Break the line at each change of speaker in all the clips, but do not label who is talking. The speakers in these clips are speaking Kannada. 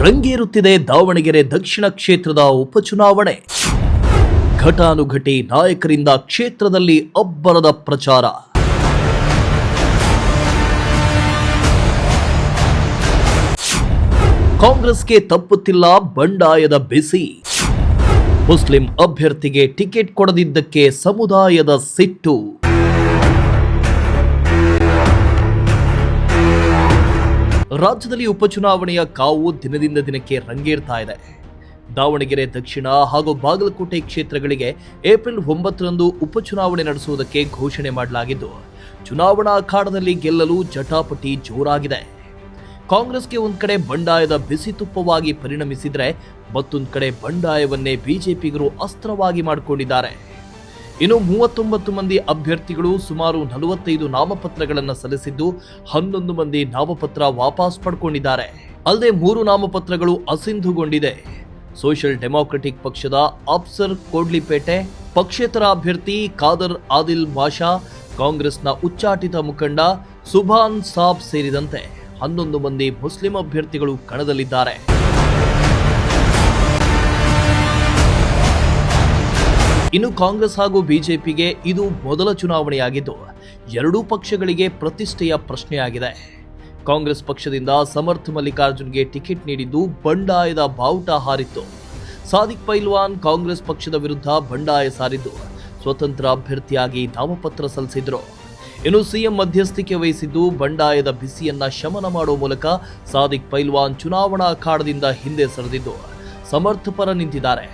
ರಂಗೇರುತ್ತಿದೆ ದಾವಣಗೆರೆ ದಕ್ಷಿಣ ಕ್ಷೇತ್ರದ ಉಪಚುನಾವಣೆ. ಘಟಾನುಘಟಿ ನಾಯಕರಿಂದ ಕ್ಷೇತ್ರದಲ್ಲಿ ಅಬ್ಬರದ ಪ್ರಚಾರ. ಕಾಂಗ್ರೆಸ್ಗೆ ತಪ್ಪುತ್ತಿಲ್ಲ ಬಂಡಾಯದ ಬಿಸಿ. ಮುಸ್ಲಿಂ ಅಭ್ಯರ್ಥಿಗೆ ಟಿಕೆಟ್ ಕೊಡದಿದ್ದಕ್ಕೆ ಸಮುದಾಯದ ಸಿಟ್ಟು. ರಾಜ್ಯದಲ್ಲಿ ಉಪಚುನಾವಣೆಯ ಕಾವು ದಿನದಿಂದ ದಿನಕ್ಕೆ ರಂಗೇರ್ತಾ ಇದೆ. ದಾವಣಗೆರೆ ದಕ್ಷಿಣ ಹಾಗೂ ಬಾಗಲಕೋಟೆ ಕ್ಷೇತ್ರಗಳಿಗೆ ಏಪ್ರಿಲ್ 9ರಂದು ಉಪಚುನಾವಣೆ ನಡೆಸುವುದಕ್ಕೆ ಘೋಷಣೆ ಮಾಡಲಾಗಿದ್ದು, ಚುನಾವಣಾ ಅಖಾಡದಲ್ಲಿ ಗೆಲ್ಲಲು ಜಟಾಪಟಿ ಜೋರಾಗಿದೆ. ಕಾಂಗ್ರೆಸ್ಗೆ ಒಂದ್ ಕಡೆ ಬಂಡಾಯದ ಬಿಸಿ ತುಪ್ಪವಾಗಿ ಪರಿಣಮಿಸಿದ್ರೆ, ಮತ್ತೊಂದು ಕಡೆ ಬಂಡಾಯವನ್ನೇ ಬಿಜೆಪಿಗರು ಅಸ್ತ್ರವಾಗಿ ಮಾಡಿಕೊಂಡಿದ್ದಾರೆ. ಇನ್ನು 39 ಮಂದಿ ಅಭ್ಯರ್ಥಿಗಳು ಸುಮಾರು 45 ನಾಮಪತ್ರಗಳನ್ನು ಸಲ್ಲಿಸಿದ್ದು, 11 ಮಂದಿ ನಾಮಪತ್ರ ವಾಪಸ್ ಪಡ್ಕೊಂಡಿದ್ದಾರೆ. ಅಲ್ಲದೆ 3 ನಾಮಪತ್ರಗಳು ಅಸಿಂಧುಗೊಂಡಿದೆ. ಸೋಷಿಯಲ್ ಡೆಮಾಕ್ರೆಟಿಕ್ ಪಕ್ಷದ ಅಫ್ಸರ್ ಕೋಡ್ಲಿಪೇಟೆ, ಪಕ್ಷೇತರ ಅಭ್ಯರ್ಥಿ ಖಾದರ್ ಆದಿಲ್ ಬಾಷಾ, ಕಾಂಗ್ರೆಸ್ನ ಉಚ್ಚಾಟಿತ ಮುಖಂಡ ಸುಭಾನ್ ಸಾಬ್ ಸೇರಿದಂತೆ 11 ಮಂದಿ ಮುಸ್ಲಿಂ ಅಭ್ಯರ್ಥಿಗಳು ಕಣದಲ್ಲಿದ್ದಾರೆ. ಇನ್ನು ಕಾಂಗ್ರೆಸ್ ಹಾಗೂ ಬಿಜೆಪಿಗೆ ಇದು ಮೊದಲ ಚುನಾವಣೆಯಾಗಿದ್ದು, ಎರಡೂ ಪಕ್ಷಗಳಿಗೆ ಪ್ರತಿಷ್ಠೆಯ ಪ್ರಶ್ನೆಯಾಗಿದೆ. ಕಾಂಗ್ರೆಸ್ ಪಕ್ಷದಿಂದ ಸಮರ್ಥ್ ಮಲ್ಲಿಕಾರ್ಜುನ್ಗೆ ಟಿಕೆಟ್ ನೀಡಿದ್ದು ಬಂಡಾಯದ ಬಾವುಟ ಹಾರಿತ್ತು. ಸಾದಿಕ್ ಪೈಲ್ವಾನ್ ಕಾಂಗ್ರೆಸ್ ಪಕ್ಷದ ವಿರುದ್ಧ ಬಂಡಾಯ ಸಾರಿದ್ದು, ಸ್ವತಂತ್ರ ಅಭ್ಯರ್ಥಿಯಾಗಿ ನಾಮಪತ್ರ ಸಲ್ಲಿಸಿದ್ರು. ಇನ್ನು ಸಿಎಂ ಮಧ್ಯಸ್ಥಿಕೆ ವಹಿಸಿದ್ದು, ಬಂಡಾಯದ ಬಿಸಿಯನ್ನ ಶಮನ ಮಾಡುವ ಮೂಲಕ ಸಾದಿಕ್ ಪೈಲ್ವಾನ್ ಚುನಾವಣಾ ಅಖಾಡದಿಂದ ಹಿಂದೆ ಸರಿದಿದ್ದು, ಸಮರ್ಥ್ ಪರ ನಿಂತಿದ್ದಾರೆ.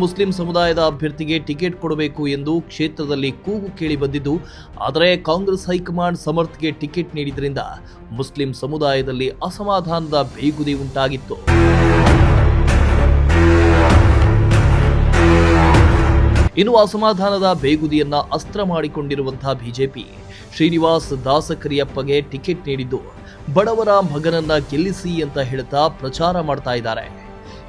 ಮುಸ್ಲಿಂ ಸಮುದಾಯದ ಅಭ್ಯರ್ಥಿಗೆ ಟಿಕೆಟ್ ಕೊಡಬೇಕು ಎಂದು ಕ್ಷೇತ್ರದಲ್ಲಿ ಕೂಗು ಕೇಳಿ ಬಂದಿದ್ದು, ಆದರೆ ಕಾಂಗ್ರೆಸ್ ಹೈಕಮಾಂಡ್ ಸಮರ್ಥ್ಗೆ ಟಿಕೆಟ್ ನೀಡಿದ್ರಿಂದ ಮುಸ್ಲಿಂ ಸಮುದಾಯದಲ್ಲಿ ಅಸಮಾಧಾನದ ಬೇಗುದಿ ಉಂಟಾಗಿತ್ತು. ಇನ್ನು ಅಸಮಾಧಾನದ ಬೇಗುದಿಯನ್ನ ಅಸ್ತ್ರ ಮಾಡಿಕೊಂಡಿರುವಂತಹ ಬಿಜೆಪಿ ಶ್ರೀನಿವಾಸ್ ದಾಸಕರಿಯಪ್ಪಗೆ ಟಿಕೆಟ್ ನೀಡಿದ್ದು, ಬಡವರ ಮಗನನ್ನ ಗೆಲ್ಲಿಸಿ ಅಂತ ಹೇಳ್ತಾ ಪ್ರಚಾರ ಮಾಡ್ತಾ ಇದ್ದಾರೆ.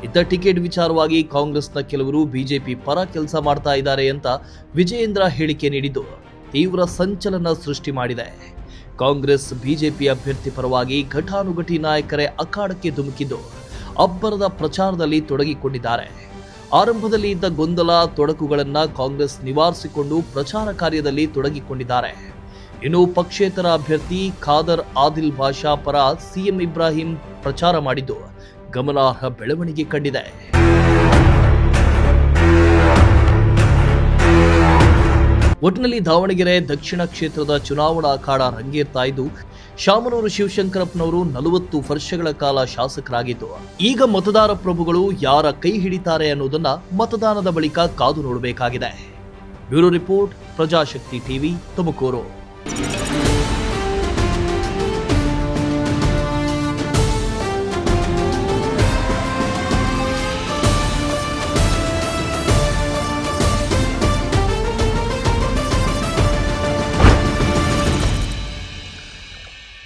ಇತ್ತ ಟಿಕೆಟ್ ವಿಚಾರವಾಗಿ ಕಾಂಗ್ರೆಸ್ನ ಕೆಲವರು ಬಿಜೆಪಿ ಪರ ಕೆಲಸ ಮಾಡ್ತಾ ಇದ್ದಾರೆ ಅಂತ ವಿಜಯೇಂದ್ರ ಹೇಳಿಕೆ ನೀಡಿದ್ದು, ತೀವ್ರ ಸಂಚಲನ ಸೃಷ್ಟಿ ಮಾಡಿದೆ. ಕಾಂಗ್ರೆಸ್ ಬಿಜೆಪಿ ಅಭ್ಯರ್ಥಿ ಪರವಾಗಿ ಘಟಾನುಘಟಿ ನಾಯಕರೇ ಅಖಾಡಕ್ಕೆ ಧುಮುಕಿದ್ದು, ಅಬ್ಬರದ ಪ್ರಚಾರದಲ್ಲಿ ತೊಡಗಿಕೊಂಡಿದ್ದಾರೆ. ಆರಂಭದಲ್ಲಿ ಇದ್ದ ಗೊಂದಲ ತೊಡಕುಗಳನ್ನ ಕಾಂಗ್ರೆಸ್ ನಿವಾರಿಸಿಕೊಂಡು ಪ್ರಚಾರ ಕಾರ್ಯದಲ್ಲಿ ತೊಡಗಿಕೊಂಡಿದ್ದಾರೆ. ಇನ್ನು ಪಕ್ಷೇತರ ಅಭ್ಯರ್ಥಿ ಖಾದರ್ ಆದಿಲ್ ಬಾಷಾ ಪರ ಸಿಎಂ ಇಬ್ರಾಹಿಂ ಪ್ರಚಾರ ಮಾಡಿದ್ದು, ಗಮನಾರ್ಹ ಬೆಳವಣಿಗೆ ಕಂಡಿದೆ. ಒಟ್ಟಿನಲ್ಲಿ ದಾವಣಗೆರೆ ದಕ್ಷಿಣ ಕ್ಷೇತ್ರದ ಚುನಾವಣಾ ಅಖಾಡ ರಂಗೇರ್ತಾ ಇದ್ದು, ಶಾಮನೂರು ಶಿವಶಂಕರಪ್ಪನವರು 40 ವರ್ಷಗಳ ಕಾಲ ಶಾಸಕರಾಗಿದ್ದು, ಈಗ ಮತದಾರ ಪ್ರಭುಗಳು ಯಾರ ಕೈ ಹಿಡಿತಾರೆ ಅನ್ನೋದನ್ನ ಮತದಾನದ ಬಳಿಕ ಕಾದು ನೋಡಬೇಕಾಗಿದೆ. Bureau report, Prajashakti TV, Tumakuru.